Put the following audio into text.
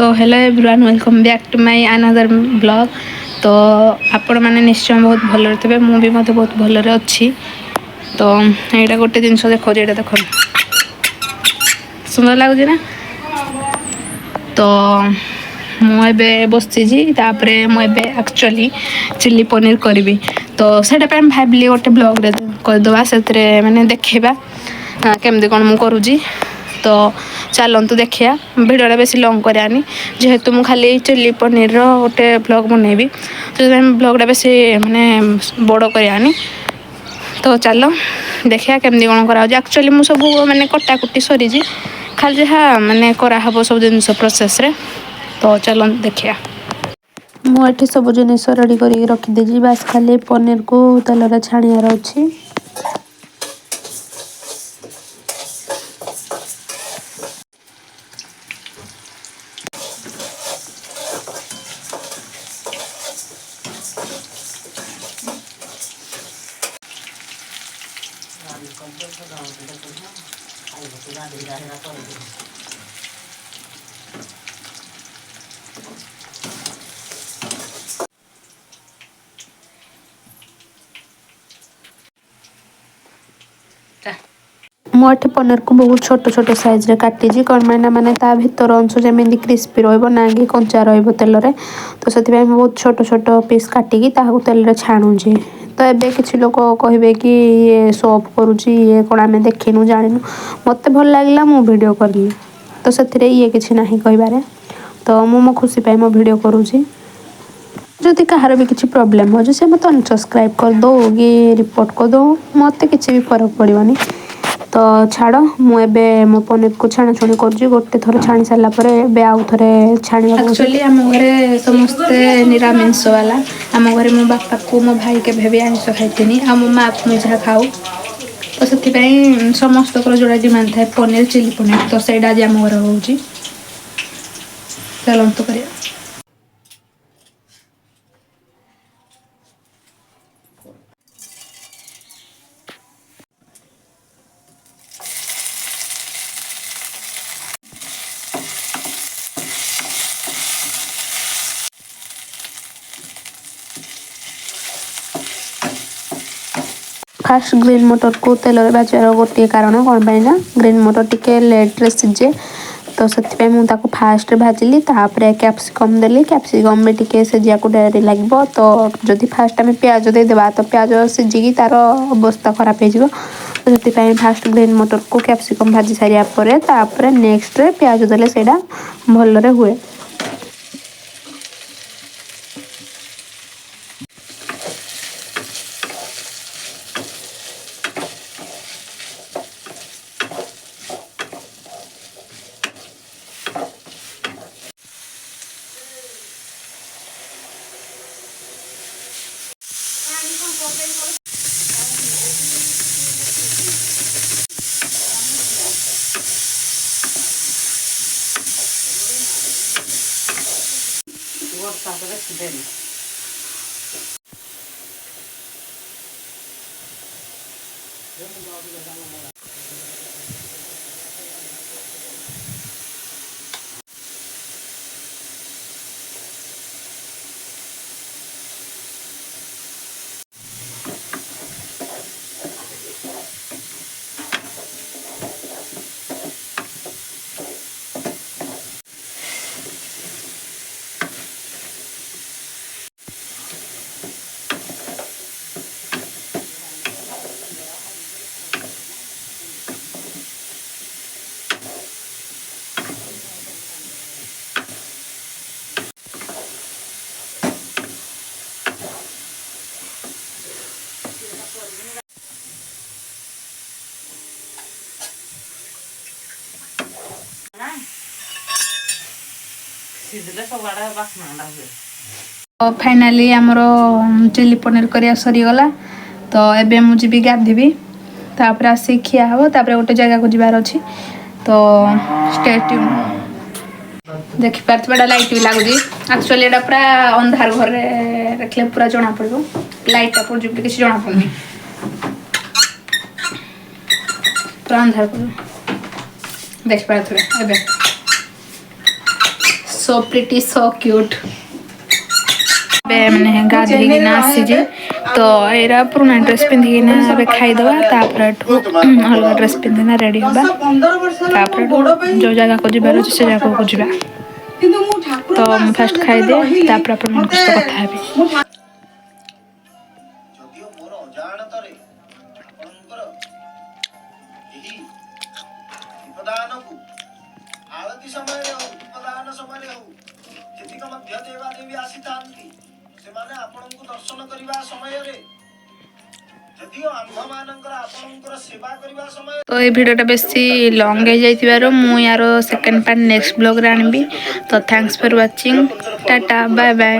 So hello everyone welcome back to my another blog. तो आपण मैंने निश्चय बहुत भल थे मुझे बहुत भलरे अच्छी। तो यहाँ गोटे जिनस देखो ये देख सुंदर लगुच ना। तो मुझे बसी मुझे एक्चुअली चिल्ली पनीर करी। तो से भाविली गोटे ब्लॉग करदे से मैंने देखा केमती कौन मुझे करुँची। तो चलतु देखिया भिडियोटा बेसी लंग करानी जेहेतु मु खाली चिल्ली पनीर गोटे ब्लॉग बनैबी तो ब्लॉगटा बेसी माने बड़ करानी। तो चलो देखिया केमती कौन करा एक्चुअली मु सब माने कटाकुटी सरी खाली जहाँ माने कराहब सब जिन प्रोसेस रे। तो चलो देखिया मुझे सब जिन रेडी कर रखीदे बास खाली पनीर को तेल छाणियार अच्छी। मुझे पनीर को बहुत छोट छोट साइज रे काटी कौन मैंने ता भीतर अंश जमी क्रिस्पी रहा कंचा रेल रे। तो से बहुत छोट छोट पीस काटिकी तेल रे छाणुची। तो एबे किसी लोग कहे कि ये सोअप करुँची ये कौन आम देखनु जानू मत भल लगे मु वीडियो करी। तो से ये किसी ना कह तो मो खुशी पाई मो वीडियो करुँची। जदि कहार भी किसी प्रोब्लेम हो से मत अनसब्सक्राइब कर दो कि रिपोर्ट कर दो मत किसी भी फरक पड़ोनी। तो छाड़ मुझे मो पनीर को छाणाछुणी कर गोटे थर छाणी सारापर आउ थे छाणी। एक्चुअली आम घरे समस्ते निरामिष वाला आम घरे मो बापा को मो भाई के भी आइंष खाई आ मो माँ को मुझे खाऊ। तो से समस्त जोड़ा डिमांड थाए पनीर चिल्ली पनीर तो सहीटा आज आम घर हो चलतु कर। फास्ट ग्रीन मटर को तेल भाजार गोटे कारण कौन ना ग्रीन मटर टिके लेट्रे सीझे। तो से फास्ट भाजिली कैप्सिकम देली कैप्सिकम भी टिके सीझा को डेरी लगे। तो जदि फास्ट आम प्याज देदेबा तो प्याज सीझिकी तार अवस्था खराब हो। तो से फास्ट ग्रीन मटर को कैप्सिकम भाजी सारापर नेक्स्ट प्याज देले से भलरे हुए। फाइनाली आमर चिल्ली पनीर करिया सरीगला। तो एबे मु जीवी गाधीबी तापर आसी खिया हम तापर गोटे जगह को जीवार अच्छी। तो स्टे ट्यून देखि पार्थिबा लाइट भी लागुची एक्चुअली एटा पूरा अंधार घर रखले पूरा जना पड़ो लाइट टा पड़ किसी जना पड़नी पूरा अंधार पड़ो देख पार्थिबे एबे so pretty so cute मैंने गाधेकिना आसीजे तो एरा पुराना ड्रेस पिंधिकिना अबे खाइदबा तापर अलग ड्रेस पिंधिना रेडी होबा तापर जो जगह को जिबार अछि से जगह को जिबा तो मैं फर्स्ट खाइ दे तापर अपन मन कुछ तो कथा हेबी ଯଦିଓ ମୋର ଅଜାଣତରେ ଆପଣଙ୍କର ଏହି ଦୀପଦାନକୁ ଆଳତି ସମୟରେ ହଉ ଦୀପଦାନ ସମୟରେ ହଉ ଯେତିକ ମଧ୍ୟ ଦେବାଦେବୀ ଆସିଥାନ୍ତି ସେମାନେ ଆପଣଙ୍କୁ ଦର୍ଶନ କରିବା ସମୟରେ ଯଦିଓ ଆମ୍ଭମାନଙ୍କର ଆପଣଙ୍କର ସେବା କରିବା ସମୟ तो ये वीडियोटा बेसी लॉन्ग हो जाइथिबारो मु यार सेकंड पार्ट नेक्स्ट ब्लॉग रे आनबी तो thanks for watching tata bye bye.